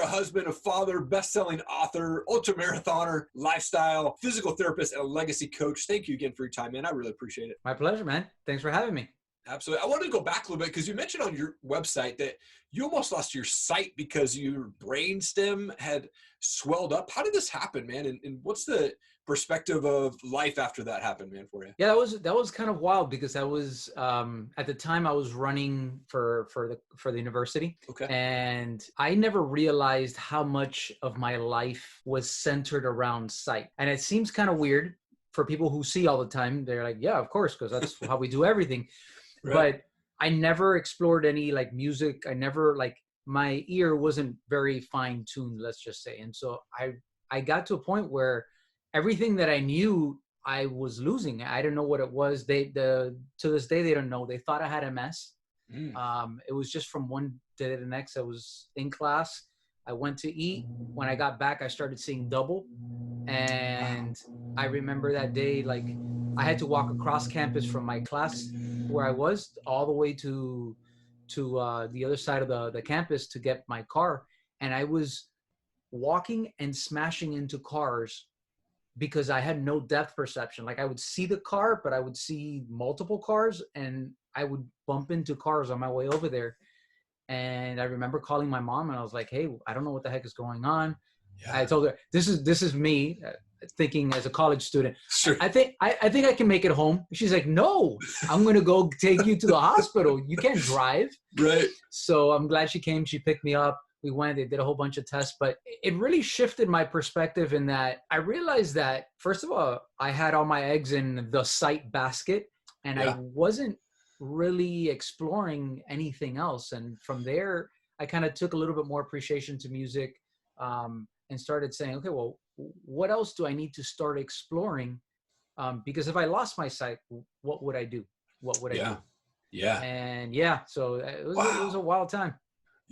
You're a husband, a father, best-selling author, ultramarathoner, lifestyle, physical therapist, and a legacy coach. Thank you again for your time, man. I really appreciate it. My pleasure, man. Thanks for having me. Absolutely. I wanted to go back a little bit because you mentioned on your website that you almost lost your sight because your brainstem had swelled up. How did this happen, man? And what's the perspective of life after that happened, man, for you? Yeah, that was kind of wild because I was at the time I was running for the university. Okay. And I never realized how much of my life was centered around sight. And it seems kind of weird for people who see all the time. They're like, yeah, of course, because that's how we do everything. Right. But I never explored any like music. I never my ear wasn't very fine tuned, let's just say. And so I got to a point where everything that I knew I was losing. I didn't know what it was. To this day, they don't know. They thought I had MS. It was just from one day to the next. I was in class. I went to eat. When I got back, I started seeing double. And I remember that day, like I had to walk across campus from my class where I was all the way to the other side of the campus to get my car. And I was walking and smashing into cars because I had no depth perception. Like I would see the car, but I would see multiple cars and I would bump into cars on my way over there. And I remember calling my mom and I was like, hey, I don't know what the heck is going on. Yeah. I told her, this is me thinking as a college student. Sure. I think I can make it home. She's like, no, I'm going to go take you to the hospital. You can't drive. Right. So I'm glad she came. She picked me up. We went, they did a whole bunch of tests, but it really shifted my perspective in that I realized that, first of all, I had all my eggs in the sight basket and I wasn't really exploring anything else. And from there, I kind of took a little bit more appreciation to music and started saying, okay, well, what else do I need to start exploring? Because if I lost my sight, what would I do? What would I do? Yeah. And so it was a wild time.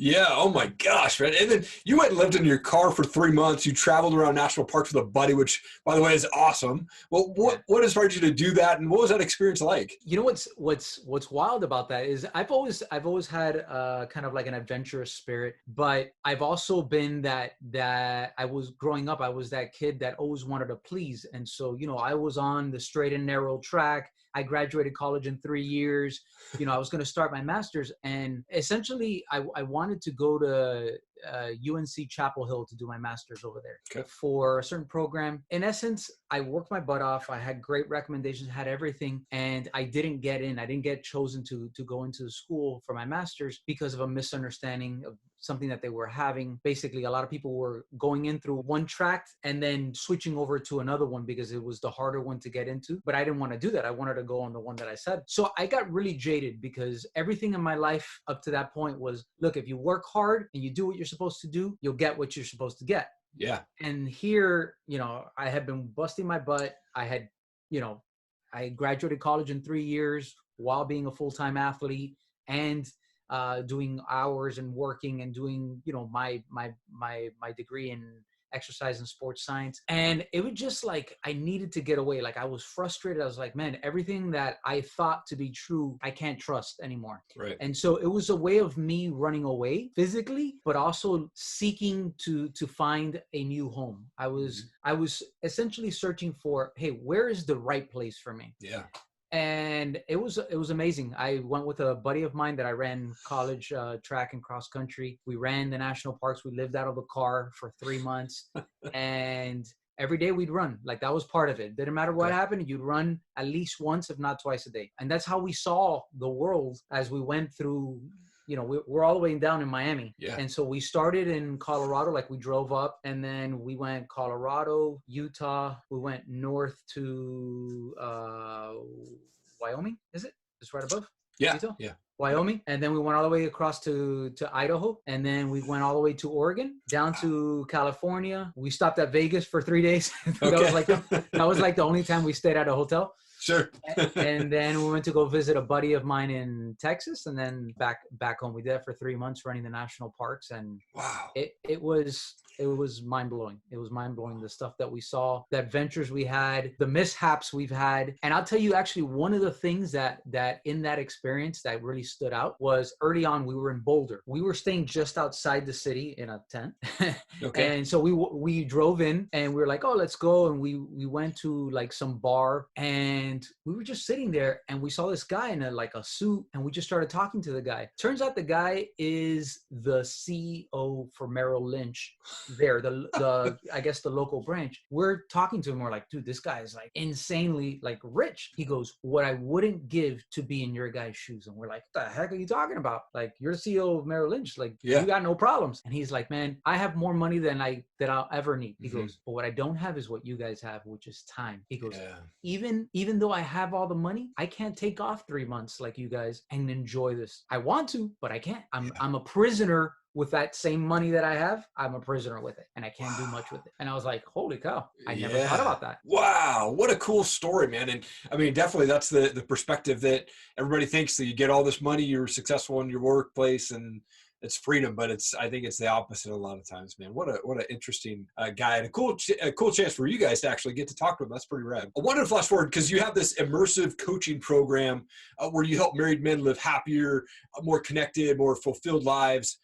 Yeah. Oh my gosh, man. And then you went and lived in your car for 3 months. You traveled around national parks with a buddy, which by the way is awesome. Well, what inspired you to do that? And what was that experience like? You know, what's wild about that is I've always had kind of like an adventurous spirit, but I've also been that I was growing up. I was that kid that always wanted to please. And so, you know, I was on the straight and narrow track. I graduated college in 3 years. You know, I was going to start my master's, and essentially I wanted to go to UNC Chapel Hill to do my master's over there for a certain program. In essence, I worked my butt off. I had great recommendations, had everything, and I didn't get in. I didn't get chosen to go into the school for my master's because of a misunderstanding of something that they were having. Basically, a lot of people were going in through one track and then switching over to another one because it was the harder one to get into. But I didn't want to do that. I wanted to go on the one that I said. So I got really jaded because everything in my life up to that point was, look, if you work hard and you do what you're supposed to do, you'll get what you're supposed to get. Yeah. And here, you know, I had been busting my butt. I had, you know, I graduated college in 3 years while being a full-time athlete and doing hours and working and doing, you know, my degree in exercise and sports science. And it was just like, I needed to get away. Like I was frustrated. I was like, man, everything that I thought to be true, I can't trust anymore. Right. And so it was a way of me running away physically, but also seeking to find a new home. I was essentially searching for, hey, where is the right place for me? Yeah. And it was amazing. I went with a buddy of mine that I ran college track and cross country. We ran the national parks. We lived out of a car for 3 months, and every day we'd run. Like that was part of it. Didn't matter what happened. You'd run at least once, if not twice a day. And that's how we saw the world as we went through. You know, we're all the way down in Miami. Yeah. And so we started in Colorado, like we drove up, and then we went Colorado, Utah. We went north to Wyoming, is it? It's right above? Yeah. Utah? Yeah. Wyoming. And then we went all the way across to Idaho. And then we went all the way to Oregon, down to California. We stopped at Vegas for 3 days. That was like the only time we stayed at a hotel. Sure. And then we went to go visit a buddy of mine in Texas, and then back home. We did that for 3 months, running the national parks, and wow, it was it was mind blowing. It was mind blowing. The stuff that we saw, the adventures we had, the mishaps we've had. And I'll tell you, actually, one of the things that in that experience that really stood out was early on, we were in Boulder. We were staying just outside the city in a tent. Okay. And so we drove in and we were like, oh, let's go. And we went to like some bar and we were just sitting there and we saw this guy in a suit and we just started talking to the guy. Turns out the guy is the CEO for Merrill Lynch there, the I guess the local branch. We're talking to him. We're like, dude, this guy is like insanely like rich. He goes, what I wouldn't give to be in your guy's shoes. And we're like, what the heck are you talking about? Like, you're the CEO of Merrill Lynch. Like, you got no problems. And he's like, man, I have more money than I'll ever need. He goes, but what I don't have is what you guys have, which is time. He goes, even though I have all the money, I can't take off 3 months like you guys and enjoy this. I want to, but I can't. I'm a prisoner with that same money that I have. I'm a prisoner with it and I can't do much with it. And I was like, holy cow, I never thought about that. Wow. What a cool story, man. And I mean, definitely that's the perspective that everybody thinks that you get all this money, you're successful in your workplace and it's freedom, but I think it's the opposite a lot of times, man. What an interesting guy and a cool chance for you guys to actually get to talk to him. That's pretty rad. I wanted to flash forward because you have this immersive coaching program where you help married men live happier, more connected, more fulfilled lives.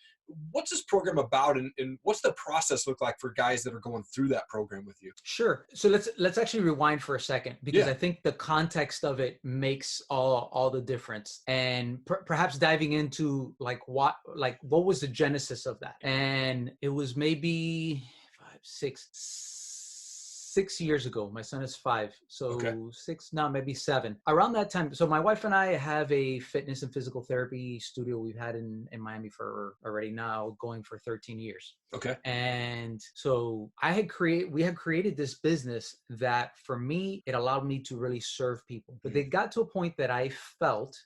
What's this program about and what's the process look like for guys that are going through that program with you? Sure. So let's actually rewind for a second because I think the context of it makes all the difference, and perhaps diving into what was the genesis of that. And it was maybe 6 years ago. My son is 5. So 6, now maybe 7. Around that time. So my wife and I have a fitness and physical therapy studio we've had in Miami for already now going for 13 years. Okay. And so we had created this business that for me, it allowed me to really serve people. But it got to a point that I felt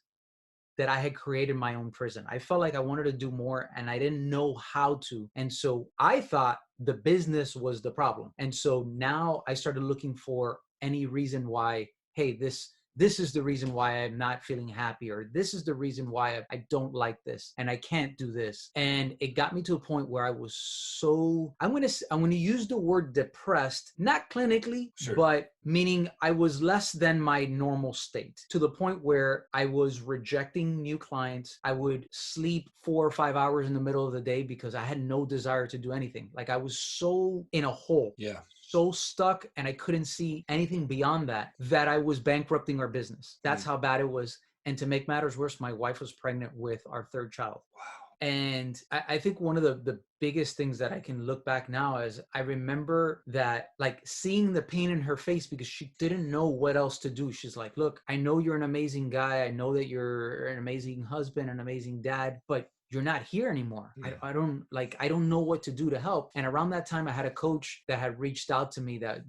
that I had created my own prison. I felt like I wanted to do more and I didn't know how to. And so I thought the business was the problem. And so now I started looking for any reason why, hey, this is the reason why I'm not feeling happy, or this is the reason why I don't like this and I can't do this. And it got me to a point where I was so, I'm going to use the word depressed, not clinically, but meaning I was less than my normal state, to the point where I was rejecting new clients. I would sleep 4 or 5 hours in the middle of the day because I had no desire to do anything. Like I was so in a hole. Yeah. So stuck, and I couldn't see anything beyond that I was bankrupting our business. That's how bad it was. And to make matters worse, my wife was pregnant with our 3rd child. Wow. And I think one of the biggest things that I can look back now is I remember that, like, seeing the pain in her face because she didn't know what else to do. She's like, look, I know you're an amazing guy. I know that you're an amazing husband, an amazing dad, but you're not here anymore. Yeah. I don't know what to do to help. And around that time, I had a coach that had reached out to me that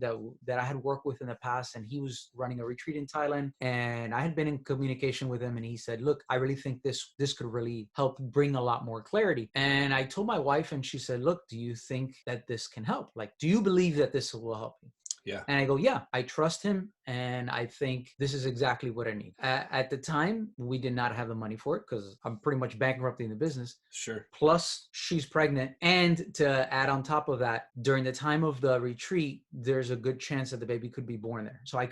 I had worked with in the past, and he was running a retreat in Thailand, and I had been in communication with him, and he said, look, I really think this could really help bring a lot more clarity. And I told my wife, and she said, look, do you think that this can help? Like, do you believe that this will help you? Yeah. And I go, yeah, I trust him. And I think this is exactly what I need. At the time, we did not have the money for it because I'm pretty much bankrupting the business. Sure. Plus, she's pregnant. And to add on top of that, during the time of the retreat, there's a good chance that the baby could be born there. So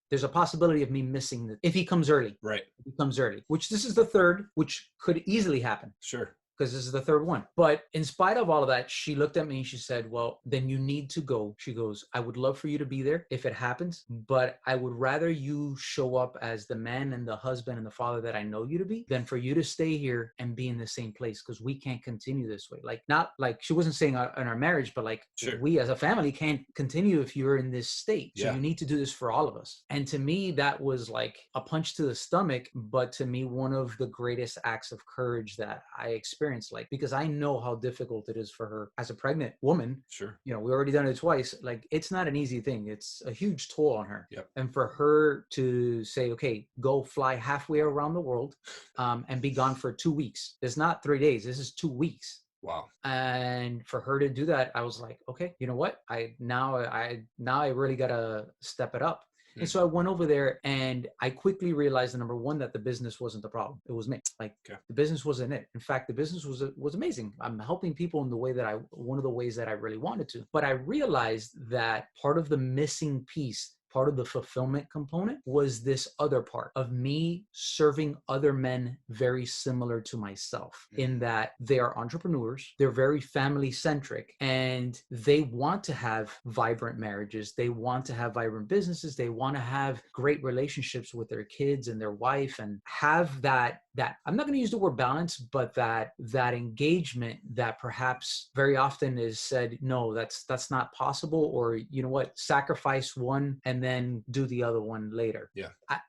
there's a possibility of me missing it if he comes early. Right. If he comes early, which this is the 3rd, which could easily happen. Sure. Because this is the 3rd one. But in spite of all of that, she looked at me and she said, well, then you need to go. She goes, I would love for you to be there if it happens, but I would rather you show up as the man and the husband and the father that I know you to be than for you to stay here and be in the same place, because we can't continue this way. Like, not like she wasn't saying in our marriage, but like we as a family can't continue if you're in this state. So you need to do this for all of us. And to me, that was like a punch to the stomach, but to me, one of the greatest acts of courage that I experienced. Like, because I know how difficult it is for her as a pregnant woman. Sure. You know, we already done it twice. Like, it's not an easy thing. It's a huge toll on her. Yep. And for her to say, okay, go fly halfway around the world and be gone for 2 weeks. It's not 3 days. This is 2 weeks. Wow. And for her to do that, I was like, okay, you know what? Now I really got to step it up. And so I went over there and I quickly realized, number one, that the business wasn't the problem. It was me. Like the business wasn't it. In fact, the business was amazing. I'm helping people in the way that one of the ways that I really wanted to. But I realized that part of the missing piece, part of the fulfillment component, was this other part of me serving other men very similar to myself, in that they are entrepreneurs, they're very family centric, and they want to have vibrant marriages. They want to have vibrant businesses. They want to have great relationships with their kids and their wife, and have that I'm not going to use the word balance, but that engagement that perhaps very often is said, no, that's not possible. Or, you know what, sacrifice one and then do the other one later. Yeah.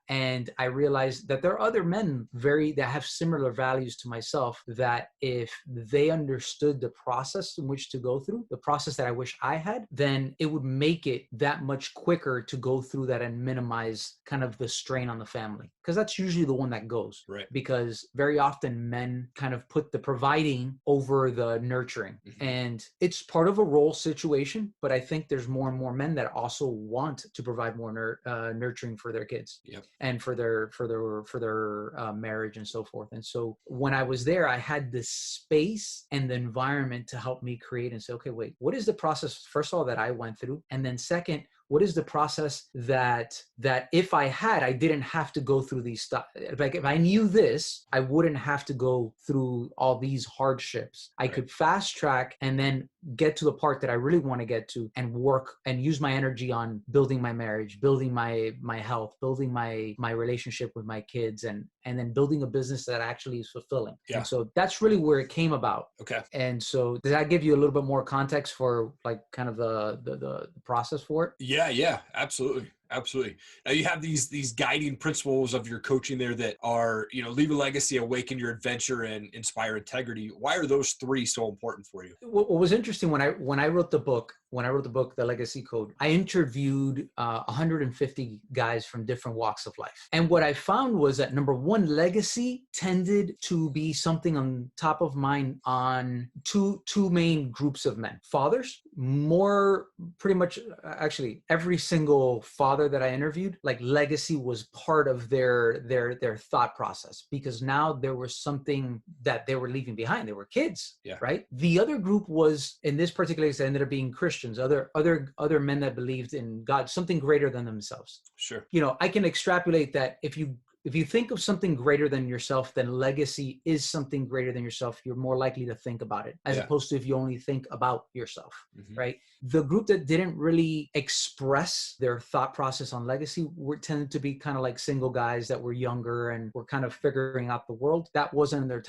And I realized that there are other men that have similar values to myself, that if they understood the process in which to go through, the process that I wish I had, then it would make it that much quicker to go through that and minimize kind of the strain on the family. Because that's usually the one that goes. Right. Because very often men kind of put the providing over the nurturing. And it's part of a role situation, but I think there's more and more men that also want to provide more nurturing for their kids. And for their marriage and so forth. And so when I was there, I had the space and the environment to help me create and say, okay, wait, what is the process, first of all, that I went through? And then second, what is the process that if I didn't have to go through these stuff? Like if I knew this, I wouldn't have to go through all these hardships. I could fast track and then get to the part that I really want to get to, and work and use my energy on building my marriage, building my health, building my relationship with my kids, and then building a business that actually is fulfilling. And so that's really where it came about. Okay. And so does that give you a little bit more context for like kind of the process for it? Yeah, absolutely. Absolutely. Now you have these guiding principles of your coaching there that are, leave a legacy, awaken your adventure, and inspire integrity. Why are those three so important for you? What was interesting when I wrote the book, The Legacy Code, I interviewed 150 guys from different walks of life. And what I found was that, number one, legacy tended to be something on top of mind on two main groups of men. Fathers, pretty much actually every single father that I interviewed, like legacy was part of their thought process, because now there was something that they were leaving behind. They were kids, right? The other group was, in this particular case, ended up being Christians, other men that believed in God, something greater than themselves. Sure. I can extrapolate that if you think of something greater than yourself, then legacy is something greater than yourself. You're more likely to think about it, as opposed to if you only think about yourself, right? The group that didn't really express their thought process on legacy tended to be kind of like single guys that were younger and were kind of figuring out the world. That wasn't in their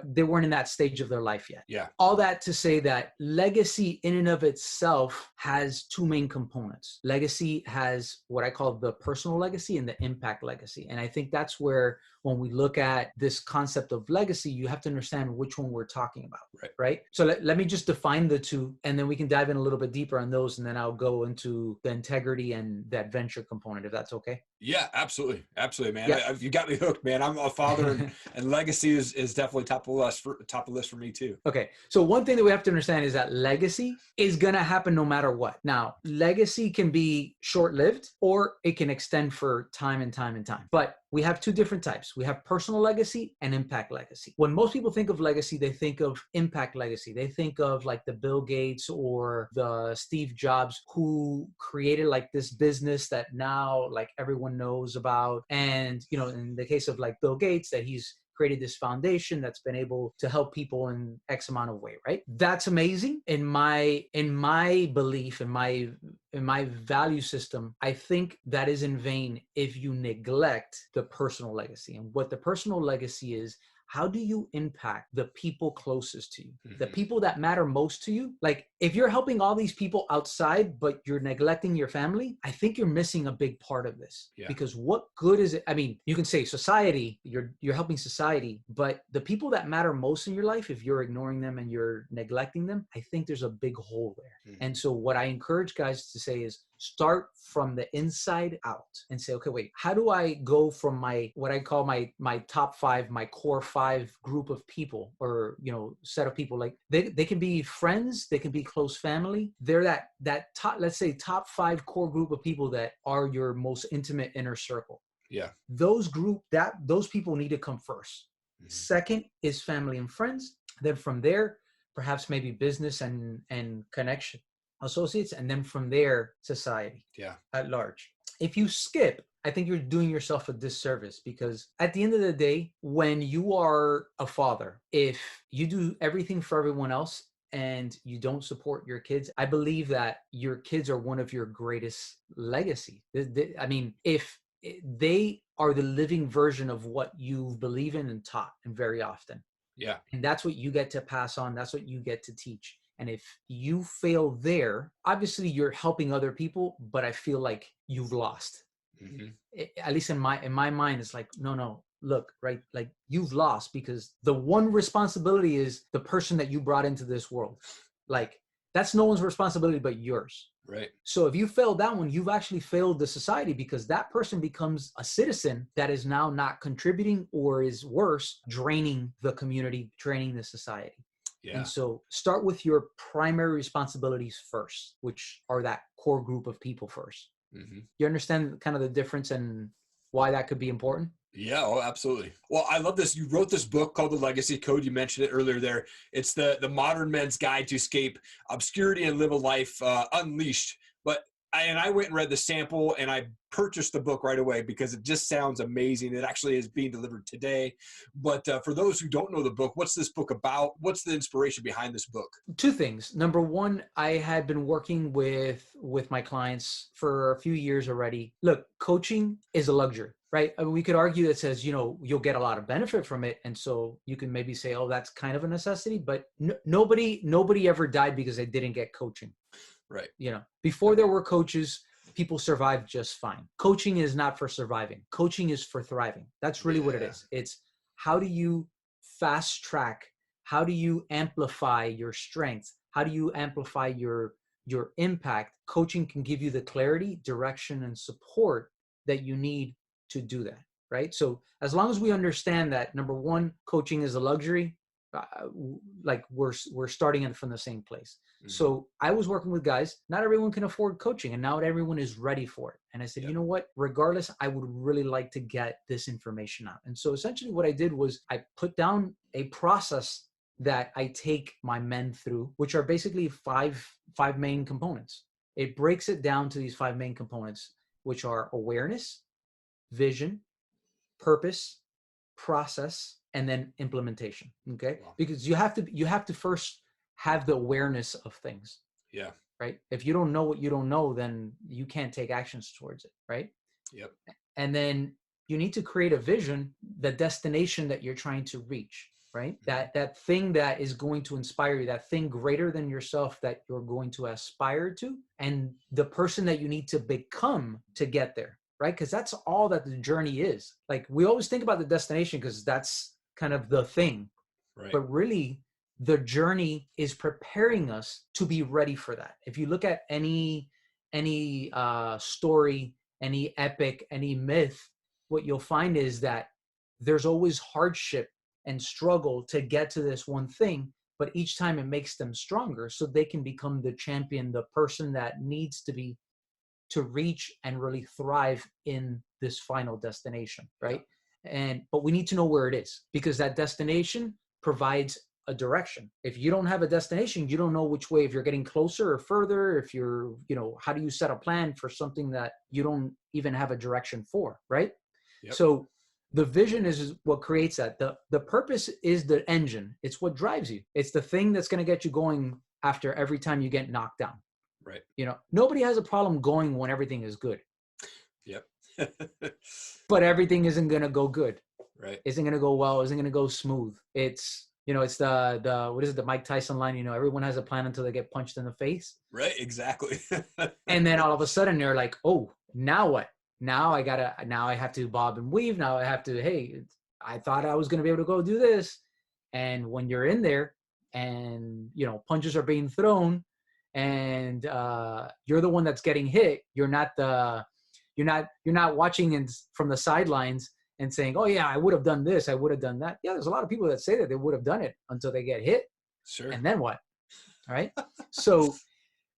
they weren't in that stage of their life yet. Yeah. All that to say that legacy in and of itself has two main components. Legacy has what I call the personal legacy and the impact legacy. And I think that's where, when we look at this concept of legacy, you have to understand which one we're talking about, right? So let me just define the two, and then we can dive in a little bit deeper on those, and then I'll go into the integrity and the adventure component, if that's okay. Yeah, absolutely, man. Yeah. You got me hooked, man. I'm a father, and legacy is definitely top of the list for me too. Okay, so one thing that we have to understand is that legacy is gonna happen no matter what. Now, legacy can be short-lived, or it can extend for time and time and time. But we have two different types. We have personal legacy and impact legacy. When most people think of legacy, they think of impact legacy. They think of like the Bill Gates or the Steve Jobs, who created like this business that now like everyone knows about. And, in the case of like Bill Gates, that he's created this foundation that's been able to help people in X amount of way, right? That's amazing. In my belief, in my value system, I think that is in vain if you neglect the personal legacy. And what the personal legacy is, how do you impact the people closest to you, the people that matter most to you? Like if you're helping all these people outside, but you're neglecting your family, I think you're missing a big part of this. Because what good is it? I mean, you can say society, you're helping society, but the people that matter most in your life, if you're ignoring them and you're neglecting them, I think there's a big hole there. And so what I encourage guys to say is, start from the inside out and say, okay, wait, how do I go from what I call my top 5, my core 5 group of people, or, set of people. Like they can be friends, they can be close family. They're that top, let's say top 5 core group of people that are your most intimate inner circle. Yeah. Those people need to come first. Mm-hmm. Second is family and friends. Then from there, perhaps maybe business and connection associates, and then from there, society at large. If you skip, I think you're doing yourself a disservice, because at the end of the day, when you are a father, if you do everything for everyone else and you don't support your kids, I believe that your kids are one of your greatest legacy. I mean, if they are the living version of what you believe in and taught, and very often. Yeah. And that's what you get to pass on. That's what you get to teach. And if you fail there, obviously you're helping other people, but I feel like you've lost. Mm-hmm. At least in my mind, it's like, no, look, right? Like you've lost, because the one responsibility is the person that you brought into this world. Like that's no one's responsibility but yours. Right. So if you failed that one, you've actually failed the society, because that person becomes a citizen that is now not contributing, or is worse, draining the community, draining the society. Yeah. And so start with your primary responsibilities first, which are that core group of people first. Mm-hmm. You understand kind of the difference and why that could be important? Yeah, oh, absolutely. Well, I love this. You wrote this book called The Legacy Code. You mentioned it earlier there. It's the modern man's guide to escape obscurity and live a life unleashed. But I went and read the sample, and I purchased the book right away because it just sounds amazing. It actually is being delivered today. But for those who don't know the book, what's this book about? What's the inspiration behind this book? 2 things. Number one, I had been working with my clients for a few years already. Look, coaching is a luxury, right? I mean, we could argue that says, you'll get a lot of benefit from it. And so you can maybe say, oh, that's kind of a necessity, but nobody ever died because they didn't get coaching. Right. Before there were coaches, people survived just fine. Coaching is not for surviving. Coaching is for thriving. That's really what it is. It's how do you fast track? How do you amplify your strengths? How do you amplify your impact? Coaching can give you the clarity, direction, and support that you need to do that, right? So as long as we understand that, number one, coaching is a luxury, like we're starting in from the same place. Mm-hmm. So I was working with guys, not everyone can afford coaching, and not everyone is ready for it. And I said, you know what, regardless, I would really like to get this information out. And so essentially what I did was I put down a process that I take my men through, which are basically five main components. It breaks it down to these 5 main components, which are awareness, vision, purpose, process, and then implementation. Okay. Wow. Because you have to first have the awareness of things. Yeah. Right. If you don't know what you don't know, then you can't take actions towards it. Right. Yep. And then you need to create a vision, the destination that you're trying to reach. Right. Mm-hmm. That thing that is going to inspire you, that thing greater than yourself that you're going to aspire to, and the person that you need to become to get there. Right. Because that's all that the journey is. Like we always think about the destination because that's kind of the thing. Right. But really, the journey is preparing us to be ready for that. If you look at any story, any epic, any myth, what you'll find is that there's always hardship and struggle to get to this one thing, but each time it makes them stronger so they can become the champion, the person that needs to reach and really thrive in this final destination, right? Yeah. But we need to know where it is, because that destination provides a direction. If you don't have a destination, you don't know which way, if you're getting closer or further, if you're, how do you set a plan for something that you don't even have a direction for, right? Yep. So the vision is what creates that. The purpose is the engine. It's what drives you. It's the thing that's going to get you going after every time you get knocked down. Right. Nobody has a problem going when everything is good. Yep. But everything isn't going to go good. Right. Isn't going to go well. Isn't going to go smooth. It's, it's the what is it? The Mike Tyson line, everyone has a plan until they get punched in the face. Right. Exactly. And then all of a sudden they're like, oh, now what? Now I have to bob and weave. Now I have to, hey, I thought I was going to be able to go do this. And when you're in there and, punches are being thrown and you're the one that's getting hit, you're not watching from the sidelines and saying, oh yeah, I would have done this, I would have done that. Yeah, there's a lot of people that say that they would have done it until they get hit. Sure. And then what? All right. So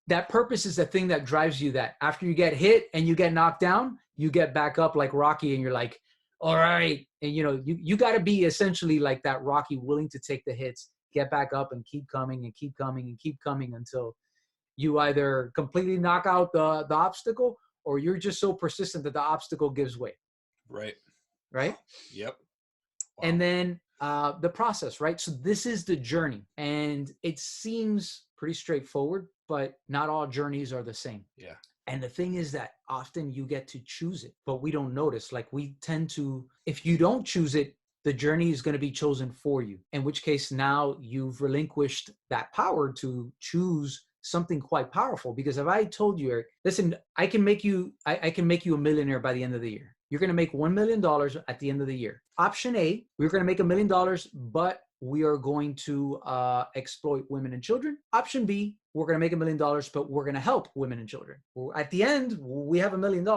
that purpose is the thing that drives you, that after you get hit and you get knocked down, you get back up like Rocky, and you're like, all right. And you got to be essentially like that Rocky, willing to take the hits, get back up and keep coming and keep coming and keep coming until you either completely knock out the obstacle, or you're just so persistent that the obstacle gives way. Right. Right. Yep. Wow. And then the process, right? So this is the journey, and it seems pretty straightforward, but not all journeys are the same. Yeah. And the thing is that often you get to choose it, but we don't notice. Like, we tend to, if you don't choose it, the journey is going to be chosen for you, in which case now you've relinquished that power to choose something quite powerful. Because if I told you, Eric, listen, I can make you a millionaire by the end of the year. You're going to make $1 million at the end of the year. Option A, we're going to make $1 million, but we are going to exploit women and children. Option B, we're going to make $1 million, but we're going to help women and children. At the end, we have $1 million.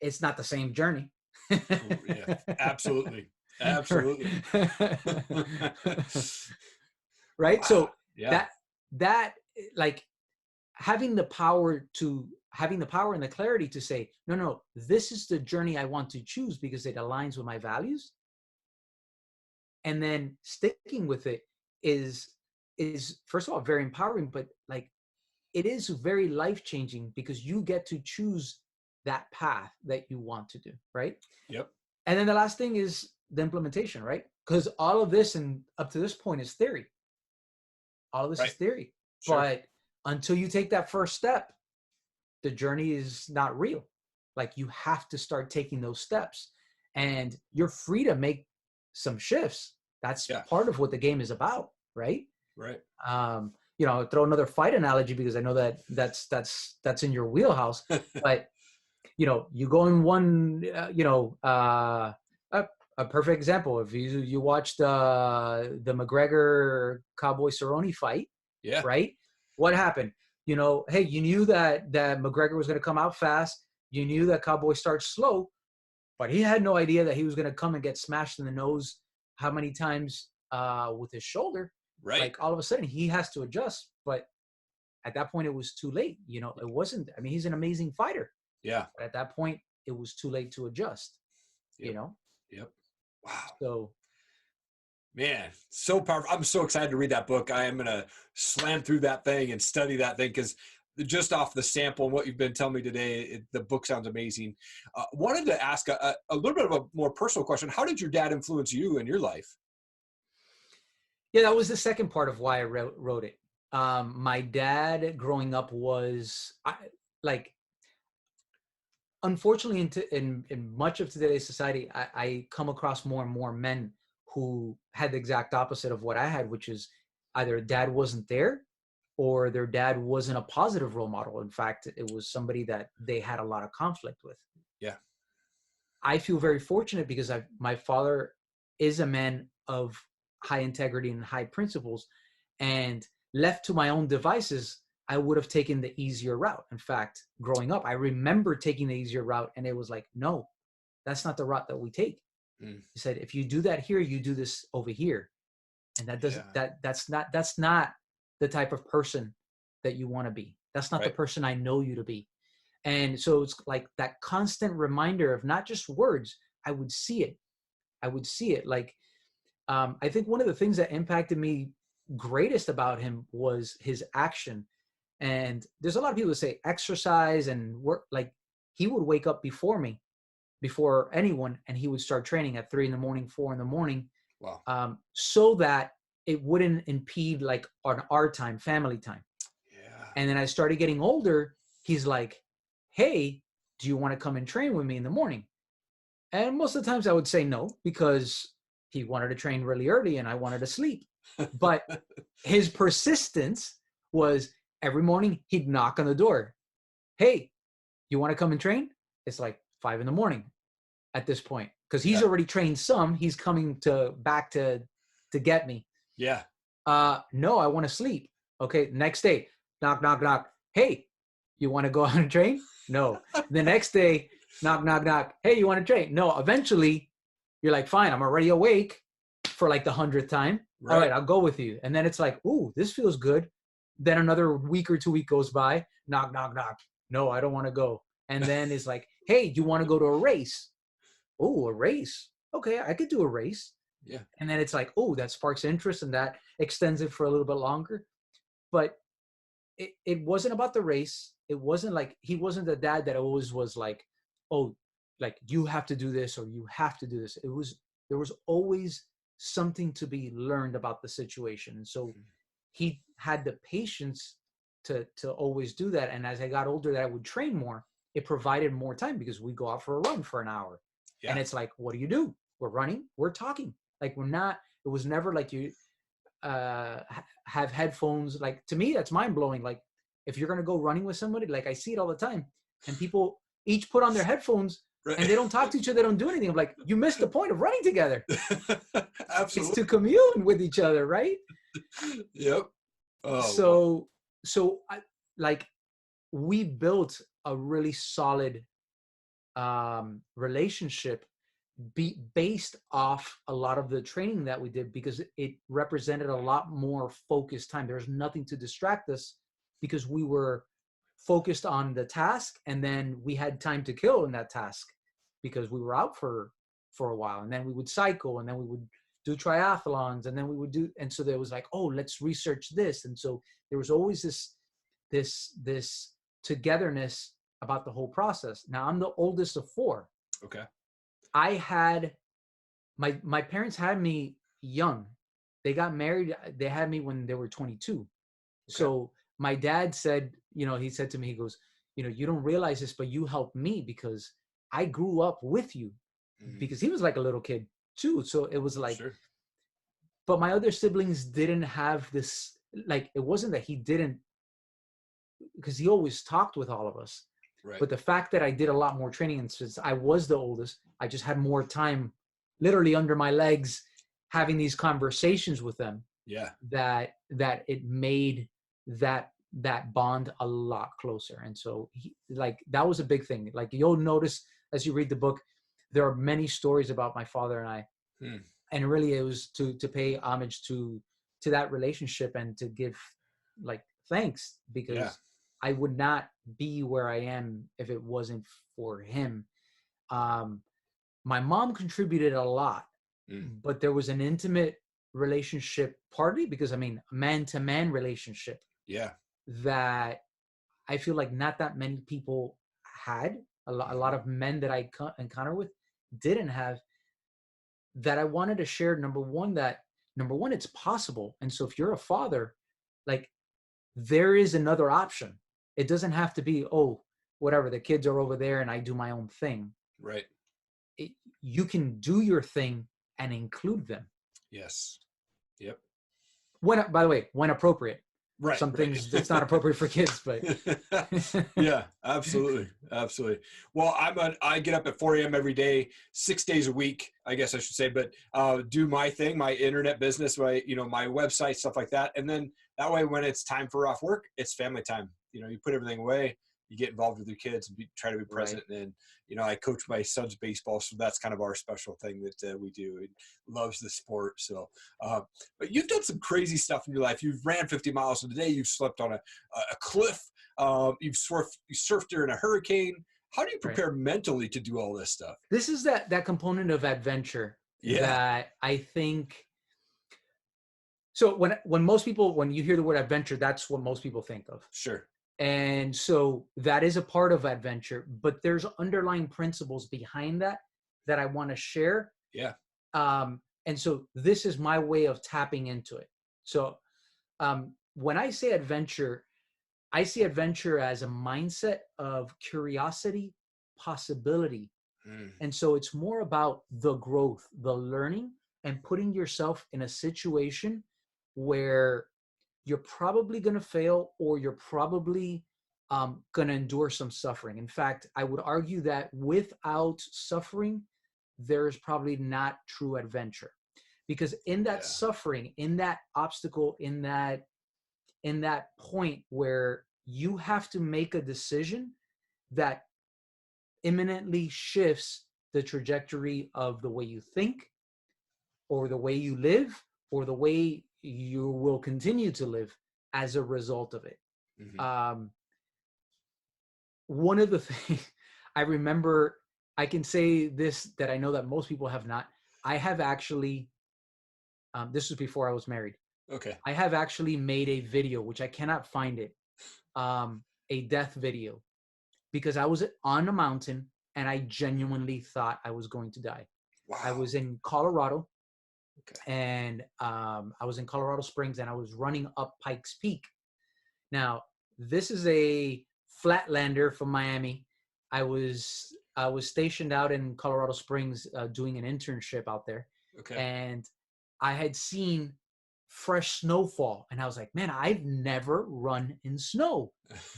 It's not the same journey. Yeah, absolutely. Absolutely. Right. Wow. So yeah. that like having the power and the clarity to say, no, this is the journey I want to choose because it aligns with my values. And then sticking with it is first of all, very empowering, but like, it is very life-changing because you get to choose that path that you want to do. Right. Yep. And then the last thing is the implementation, right? Because all of this and up to this point is theory. All of this is theory. Sure. But until you take that first step, the journey is not real. Like, you have to start taking those steps, and you're free to make some shifts. That's part of what the game is about, right? Right. I'll throw another fight analogy because I know that's in your wheelhouse. But you go in one, a perfect example. If you watched the McGregor Cowboy Cerrone fight, right? What happened? Hey, you knew that McGregor was going to come out fast. You knew that Cowboy starts slow, but he had no idea that he was going to come and get smashed in the nose how many times with his shoulder. Right. Like, all of a sudden he has to adjust. But at that point, it was too late. It wasn't. I mean, he's an amazing fighter. Yeah. But at that point, it was too late to adjust. Yep. Yep. Wow. So. Man, so powerful. I'm so excited to read that book. I am going to slam through that thing and study that thing, because just off the sample and what you've been telling me today, the book sounds amazing. Wanted to ask a little bit of a more personal question. How did your dad influence you in your life? Yeah, that was the second part of why I wrote it. My dad growing up was unfortunately, in much of today's society, I come across more and more men who had the exact opposite of what I had, which is either dad wasn't there or their dad wasn't a positive role model. In fact, it was somebody that they had a lot of conflict with. Yeah. I feel very fortunate because my father is a man of high integrity and high principles, and left to my own devices, I would have taken the easier route. In fact, growing up, I remember taking the easier route, and it was like, no, that's not the route that we take. He said, if you do that here, you do this over here. And that doesn't, that's not the type of person that you want to be. That's not the person I know you to be. And so it's like that constant reminder of not just words. I would see it. Like, I think one of the things that impacted me greatest about him was his action. And there's a lot of people who say exercise and work. Like, he would wake up before me, before anyone, and he would start training at 3 a.m, 4 a.m. Wow. So that it wouldn't impede like on our time, family time. Yeah. And then I started getting older. He's like, hey, do you want to come and train with me in the morning? And most of the times I would say no, because he wanted to train really early and I wanted to sleep. But his persistence was every morning he'd knock on the door. Hey, you want to come and train? It's like 5 a.m. at this point, because he's already trained some. He's coming back to get me. Yeah. No, I want to sleep. Okay. Next day, knock, knock, knock. hey, you want to go on a train? No. The next day, knock, knock, knock. Hey, you want to train? No. Eventually, you're like, fine, I'm already awake for like the 100th time. Right. All right, I'll go with you. And then it's like, ooh, this feels good. Then another week or 2 weeks goes by. Knock, knock, knock. No, I don't want to go. And then it's like, hey, you want to go to a race? Oh, a race. Okay, I could do a race. Yeah. And then it's like, oh, that sparks interest and that extends it for a little bit longer. But it wasn't about the race. It wasn't like, he wasn't the dad that always was like, oh, like you have to do this or you have to do this. There was always something to be learned about the situation. And so he had the patience to always do that. And as I got older, that I would train more, it provided more time because we go out for a run for an hour. Yeah. And it's like, what do? We're running, we're talking. Like it was never like you have headphones. Like to me, that's mind blowing. Like if you're going to go running with somebody, like I see it all the time and people each put on their headphones and they don't talk to each other. They don't do anything. I'm like, you missed the point of running together. Absolutely. It's to commune with each other. Right. Yep. Oh, so we built a really solid relationship based off a lot of the training that we did because it represented a lot more focused time. There's nothing to distract us because we were focused on the task and then we had time to kill in that task because we were out for a while and then we would cycle and then we would do triathlons and then we would do, and so there was like, oh, let's research this. And so there was always this togetherness about the whole process. Now I'm the oldest of 4. Okay. I had my parents had me young. They got married. They had me when they were 22. Okay. So my dad said, he said to me, he goes, you don't realize this, but you helped me because I grew up with you because he was like a little kid too. So it was like, sure. But my other siblings didn't have this, like, it wasn't that he didn't, because he always talked with all of us. Right. But the fact that I did a lot more training, and since I was the oldest, I just had more time literally under my legs having these conversations with them. Yeah. That it made that bond a lot closer. And so that was a big thing. Like you'll notice as you read the book, there are many stories about my father and I. And really it was to pay homage to that relationship and to give like thanks because I would not be where I am if it wasn't for him. My mom contributed a lot, but there was an intimate relationship, partly because, man-to-man relationship. Yeah. That I feel like not that many people had. A lot of men that I encounter with didn't have, that I wanted to share. Number one, it's possible. And so if you're a father, like there is another option. It doesn't have to be, oh, whatever, the kids are over there and I do my own thing. Right. You can do your thing and include them. Yes. Yep. By the way, when appropriate. Right. Some things it's not appropriate for kids, but yeah, absolutely. Absolutely. Well, I get up at 4 a.m. every day, 6 days a week, I guess I should say, but do my thing, my internet business, my website, stuff like that. And then that way, when it's time for off work, it's family time. You put everything away, you get involved with your kids and try to be present. Right. And, I coach my son's baseball. So that's kind of our special thing that we do. He loves the sport. So, but you've done some crazy stuff in your life. You've ran 50 miles in a day. You've slept on a cliff. You've surfed during a hurricane. How do you prepare mentally to do all this stuff? This is that component of adventure that I think. So when you hear the word adventure, that's what most people think of. Sure. And so that is a part of adventure, but there's underlying principles behind that I want to share. Yeah. And so this is my way of tapping into it. So when I say adventure, I see adventure as a mindset of curiosity, possibility. And so it's more about the growth, the learning, and putting yourself in a situation where you're probably going to fail or you're probably going to endure some suffering. In fact, I would argue that without suffering, there is probably not true adventure. Because in that suffering, in that obstacle, in that point where you have to make a decision that imminently shifts the trajectory of the way you think, or the way you live, or the way you will continue to live as a result of it. Mm-hmm. One of the things I remember, I can say this, that I know that most people have not. I have actually, this was before I was married. Okay. I have actually made a video, which I cannot find it, a death video, because I was on a mountain and I genuinely thought I was going to die. Wow. I was in Colorado. Okay. And I was in Colorado Springs, and I was running up Pikes Peak. Now, this is a flatlander from Miami. I was stationed out in Colorado Springs doing an internship out there. Okay. And I had seen fresh snowfall, and I was like, man, I've never run in snow.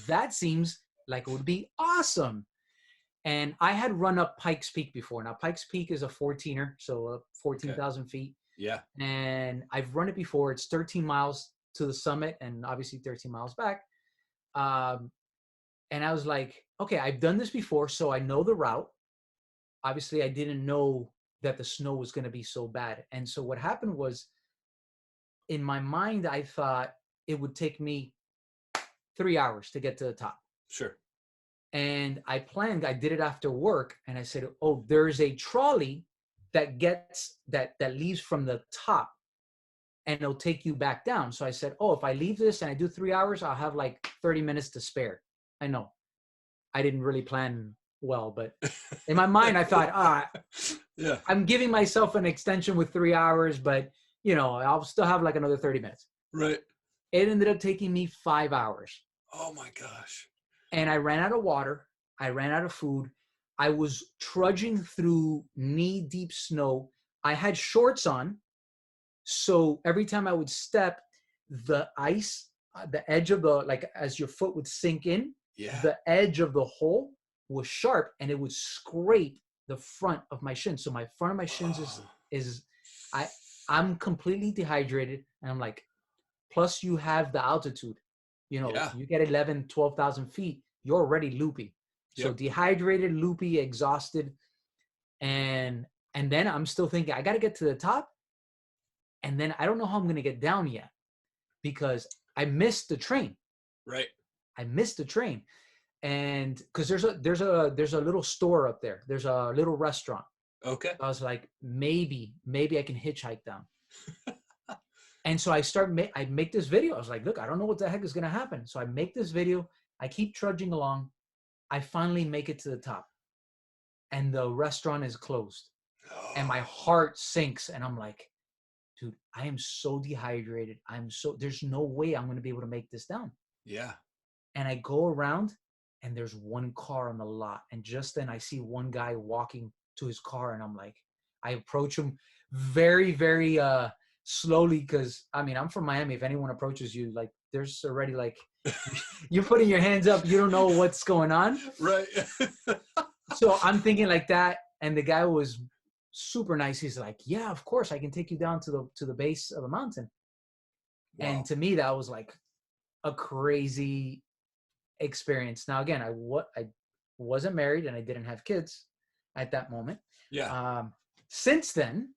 That seems like it would be awesome. And I had run up Pikes Peak before. Now, Pikes Peak is a 14er, so 14,000 feet. Yeah. And I've run it before. It's 13 miles to the summit and obviously 13 miles back. And I was like, okay, I've done this before, so I know the route. Obviously, I didn't know that the snow was going to be so bad. And so what happened was, in my mind, I thought it would take me 3 hours to get to the top. Sure. And I did it after work. And I said, oh, there's a trolley that leaves from the top, and it'll take you back down. So I said, oh, if I leave this and I do 3 hours, I'll have like 30 minutes to spare. I know I didn't really plan well, but in my mind, I thought, yeah, I'm giving myself an extension with 3 hours, but I'll still have like another 30 minutes. Right. It ended up taking me 5 hours. Oh my gosh. And I ran out of water. I ran out of food. I was trudging through knee-deep snow. I had shorts on. So every time I would step, the ice, the edge of as your foot would sink in, the edge of the hole was sharp, and it would scrape the front of my shin. So my front of my shins I'm completely dehydrated. And I'm like, plus you have the altitude. You get 11, 12,000 feet, you're already loopy. Yep. So dehydrated, loopy, exhausted. And then I'm still thinking, I got to get to the top. And then I don't know how I'm going to get down yet, because I missed the train. Right. I missed the train. And because there's a little store up there. There's a little restaurant. Okay. So I was like, maybe I can hitchhike down. And so I make this video. I was like, look, I don't know what the heck is going to happen. So I make this video. I keep trudging along. I finally make it to the top, and the restaurant is closed. Oh. And my heart sinks, and I'm like, dude, I am so dehydrated. There's no way I'm going to be able to make this down. Yeah. And I go around, and there's one car on the lot. And just then I see one guy walking to his car, and I'm like, I approach him very, very, slowly, because I'm from Miami. If anyone approaches you, like, there's already like you're putting your hands up, you don't know what's going on, right? So I'm thinking like that, and the guy was super nice. He's like, yeah, of course, I can take you down to the base of the mountain. Wow. And to me, that was like a crazy experience. Now again, I wasn't married, and I didn't have kids at that moment. Since then,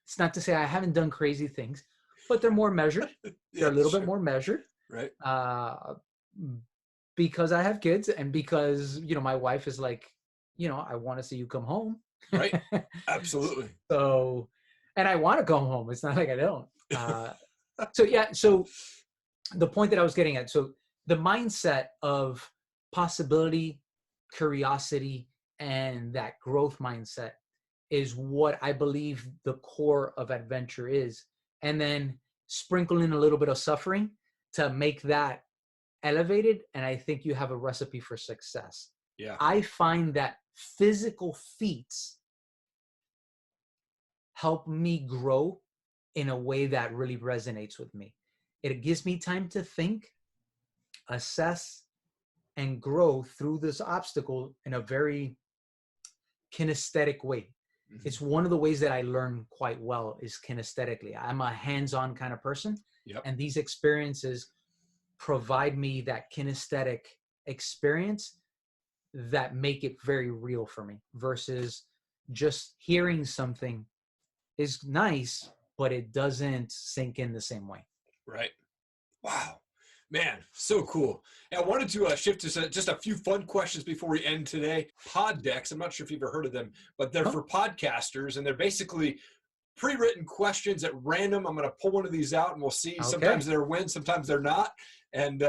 it's not to say I haven't done crazy things, but they're more measured. They're a little bit more measured. Right. Because I have kids, and because, my wife is like, I want to see you come home. Right. Absolutely. So, and I want to come home. It's not like I don't. So the point that I was getting at, so the mindset of possibility, curiosity, and that growth mindset is what I believe the core of adventure is. And then sprinkle in a little bit of suffering to make that elevated. And I think you have a recipe for success. Yeah. I find that physical feats help me grow in a way that really resonates with me. It gives me time to think, assess, and grow through this obstacle in a very kinesthetic way. Mm-hmm. It's one of the ways that I learn quite well is kinesthetically. I'm a hands-on kind of person. Yep. And these experiences provide me that kinesthetic experience that make it very real for me, versus just hearing something is nice, but it doesn't sink in the same way. Right. Wow. Man, so cool. And I wanted to shift to just a few fun questions before we end today. Pod decks, I'm not sure if you've ever heard of them, but they're for podcasters, and they're basically pre-written questions at random. I'm going to pull one of these out and we'll see. Okay. Sometimes they're wins, sometimes they're not. And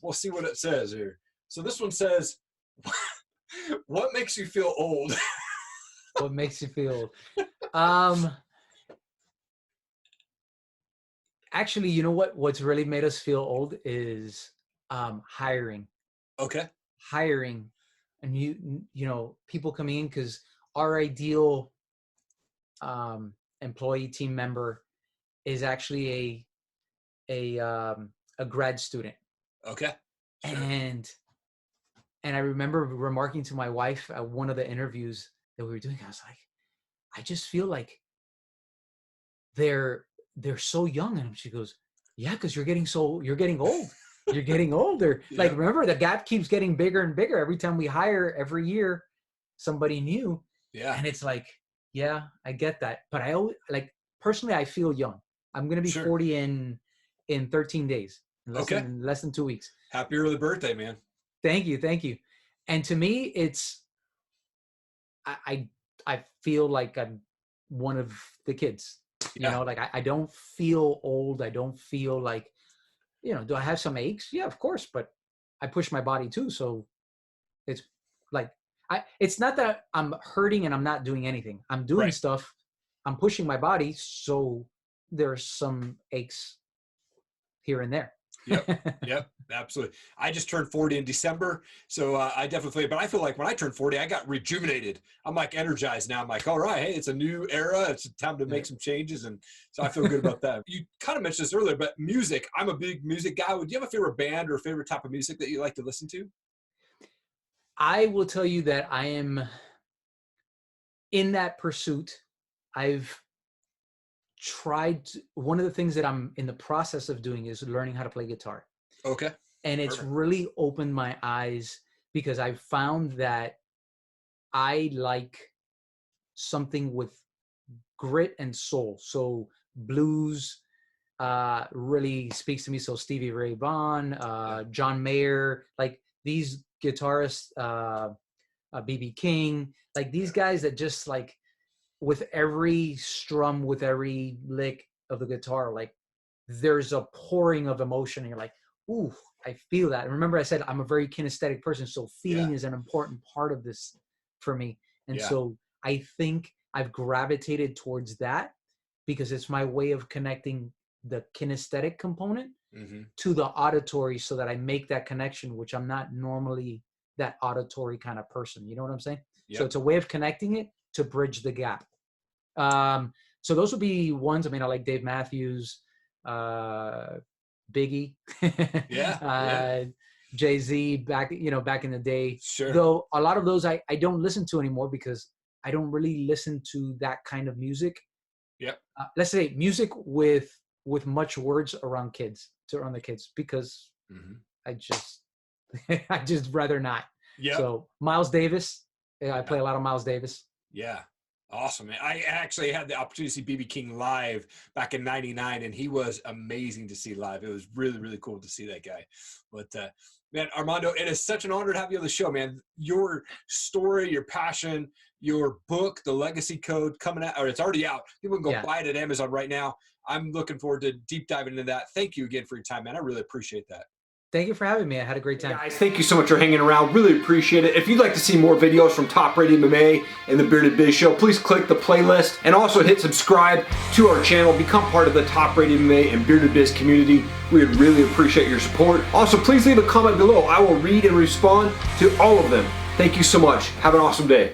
we'll see what it says here. So this one says, what makes you feel old? What makes you feel old? Actually, you know what's really made us feel old is hiring. Okay. Hiring. And you know, people coming in, because our ideal employee team member is actually a grad student. Okay. Sure. And I remember remarking to my wife at one of the interviews that we were doing, I was like, I just feel like they're so young. And she goes, yeah, because you're getting old. You're getting older. Yeah. Like, remember, the gap keeps getting bigger and bigger every time we hire, every year, somebody new. Yeah. And it's like, yeah, I get that. But I always, like, personally, I feel young. I'm going to be 40 in 13 days. Less than 2 weeks. Happy early birthday, man. Thank you. And to me, it's, I feel like I'm one of the kids. You know, like I don't feel old. I don't feel like, you know, do I have some aches? Yeah, of course. But I push my body too. So it's like, it's not that I'm hurting and I'm not doing anything. I'm doing stuff. I'm pushing my body. So there's some aches here and there. Yep, absolutely. I just turned 40 in December, so I definitely, but I feel like when I turned 40, I got rejuvenated. I'm like energized now. I'm like, all right, hey, it's a new era. It's time to make some changes, and so I feel good about that. You kind of mentioned this earlier, but music, I'm a big music guy. Do you have a favorite band or a favorite type of music that you like to listen to? I will tell you that I am in that pursuit. I've tried one of the things that I'm in the process of doing is learning how to play guitar. Okay. And it's really opened my eyes, because I found that I like something with grit and soul. So blues really speaks to me. So Stevie Ray Vaughan, John Mayer, like these guitarists, B.B. King, like these guys that just like, with every strum, with every lick of the guitar, like there's a pouring of emotion, and you're like, ooh, I feel that. And remember, I said I'm a very kinesthetic person, so feeling is an important part of this for me. And so I think I've gravitated towards that, because it's my way of connecting the kinesthetic component to the auditory, so that I make that connection, which I'm not normally that auditory kind of person. You know what I'm saying? Yep. So it's a way of connecting it to bridge the gap. So those would be ones. I mean, I like Dave Matthews, Biggie, Jay-Z back in the day. Sure. Though a lot of those I don't listen to anymore, because I don't really listen to that kind of music. Yep. Let's say music with much words around the kids, because I just rather not. Yeah. So Miles Davis, I play a lot of Miles Davis. Yeah. Awesome, man. I actually had the opportunity to see B.B. King live back in '99, and he was amazing to see live. It was really, really cool to see that guy. But, man, Armando, it is such an honor to have you on the show, man. Your story, your passion, your book, The Legacy Code, coming out, or it's already out. People can go buy it at Amazon right now. I'm looking forward to deep diving into that. Thank you again for your time, man. I really appreciate that. Thank you for having me. I had a great time. Hey guys, thank you so much for hanging around. Really appreciate it. If you'd like to see more videos from Top Rated MMA and the Bearded Biz Show, please click the playlist and also hit subscribe to our channel. Become part of the Top Rated MMA and Bearded Biz community. We would really appreciate your support. Also, please leave a comment below. I will read and respond to all of them. Thank you so much. Have an awesome day.